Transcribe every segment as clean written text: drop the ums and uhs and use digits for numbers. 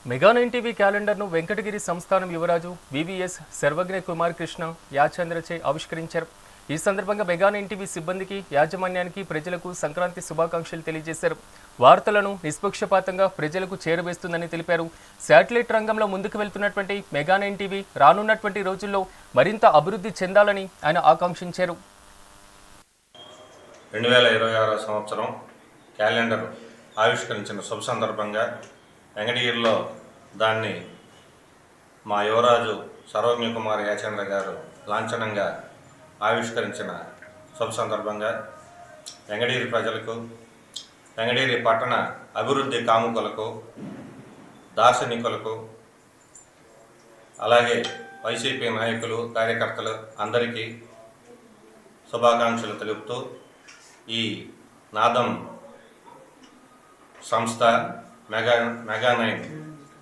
మెగా9 TV క్యాలెండర్ను Venkatagiri సంస్థానం యువరాజు VVS సర్వజ్ఞ కుమార్ కృష్ణ యాచంద్రచే ఆవిష్కరించారు. ఈ సందర్భంగా మెగా9 టీవీ సిబ్బందికి, యాజమాన్యానికి, ప్రజలకు సంక్రాంతి శుభాకాంక్షలు తెలియజేశారు. వార్తలను నిష్పక్షపాతంగా ప్రజలకు చేరవేస్తుందని తెలిపారు. శాటిలైట్ రంగంలో ముందుకు వెళ్తున్నటువంటి మెగా9 టీవీ రానున్నటువంటి రోజుల్లో మరింత అభివృద్ధి చెందాలని ఆయన ఆకాంక్షించారు. 2026 సంవత్సరం క్యాలెండర్ ఆవిష్కరించిన శుభ సందర్భంగా వెంకటగిరిలో దాన్ని మా యువరాజు సర్వజ్ఞ కుమార్ యాచంద్ర గారు లాంఛనంగా ఆవిష్కరించిన శుభ సందర్భంగా వెంకటగిరి ప్రజలకు, వెంకటగిరి పట్టణ అభివృద్ధి కాముకులకు, దార్శనికులకు, అలాగే వైసీపీ నాయకులు, కార్యకర్తలు అందరికీ శుభాకాంక్షలు తెలుపుతూ ఈ నాదం సంస్థ మెగా9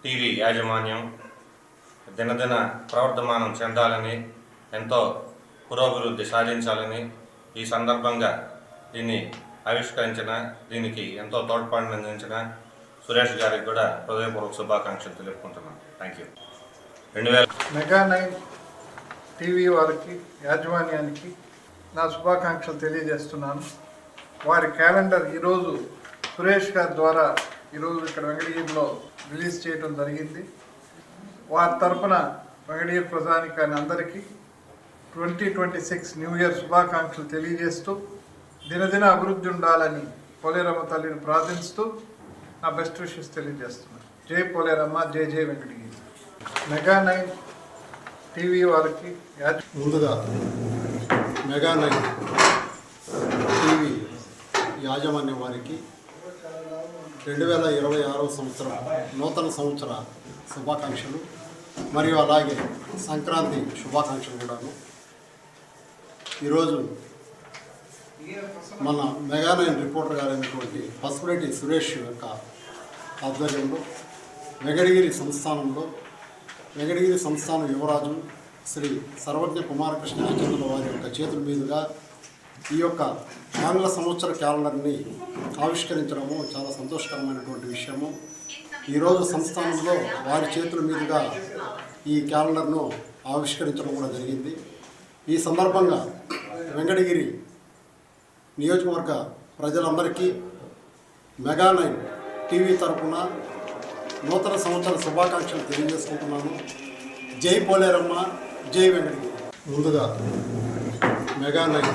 టీవీ యాజమాన్యం దినదిన ప్రవర్ధమానం చెందాలని, ఎంతో పురోభివృద్ధి సాధించాలని ఈ సందర్భంగా దీన్ని ఆవిష్కరించిన, దీనికి ఎంతో తోడ్పాటును అందించిన సురేష్ గారికి కూడా హృదయపూర్వక శుభాకాంక్షలు తెలుపుకుంటున్నాను. Thank you. మెగా9 టీవీ వారికి, యాజమాన్యానికి నా శుభాకాంక్షలు తెలియజేస్తున్నాను. వారి క్యాలెండర్ ఈరోజు సురేష్ గారి ద్వారా ఈరోజు ఇక్కడ వెంకటగిరిలో రిలీజ్ చేయడం జరిగింది. వారి తరఫున వెంకటగిరి ప్రజానికాన్ని అందరికీ 2026 న్యూ ఇయర్ శుభాకాంక్షలు తెలియజేస్తూ, దినదిన అభివృద్ధి ఉండాలని పోలేరమ్మ తల్లిని ప్రార్థిస్తూ నా బెస్ట్ విషెస్ తెలియజేస్తున్నాను. జై పోలేరమ్మ, జై జై వెంకటగిరి. మెగా9 టీవీ వారికి ముందుగా మెగా9 టీవీ యాజమాన్యం వారికి 2026 సంవత్సరం నూతన సంవత్సర శుభాకాంక్షలు మరియు అలాగే సంక్రాంతి శుభాకాంక్షలు కూడాను. ఈరోజు మన మెగా9 రిపోర్టర్ గారైనటువంటి పసుపురెడ్డి సురేష్ యొక్క ఆధ్వర్యంలో వెంకటగిరి సంస్థానం యువరాజు శ్రీ సర్వజ్ఞ కుమారకృష్ణ యాచంద్రుల వారి యొక్క చేతుల మీదుగా ఈ యొక్క ఆంగ్ల సంవత్సర క్యాలెండర్ని ఆవిష్కరించడము చాలా సంతోషకరమైనటువంటి విషయము. ఈరోజు సంస్థానంలో వారి చేతుల మీదుగా ఈ క్యాలెండర్ను ఆవిష్కరించడం కూడా జరిగింది. ఈ సందర్భంగా వెంకటగిరి నియోజకవర్గ ప్రజలందరికీ మెగా9 టీవీ తరఫున నూతన సంవత్సర శుభాకాంక్షలు తెలియజేసుకుంటున్నాను. జై పోలేరమ్మ, జై వెంకటగిరి. ముందుగా మెగా9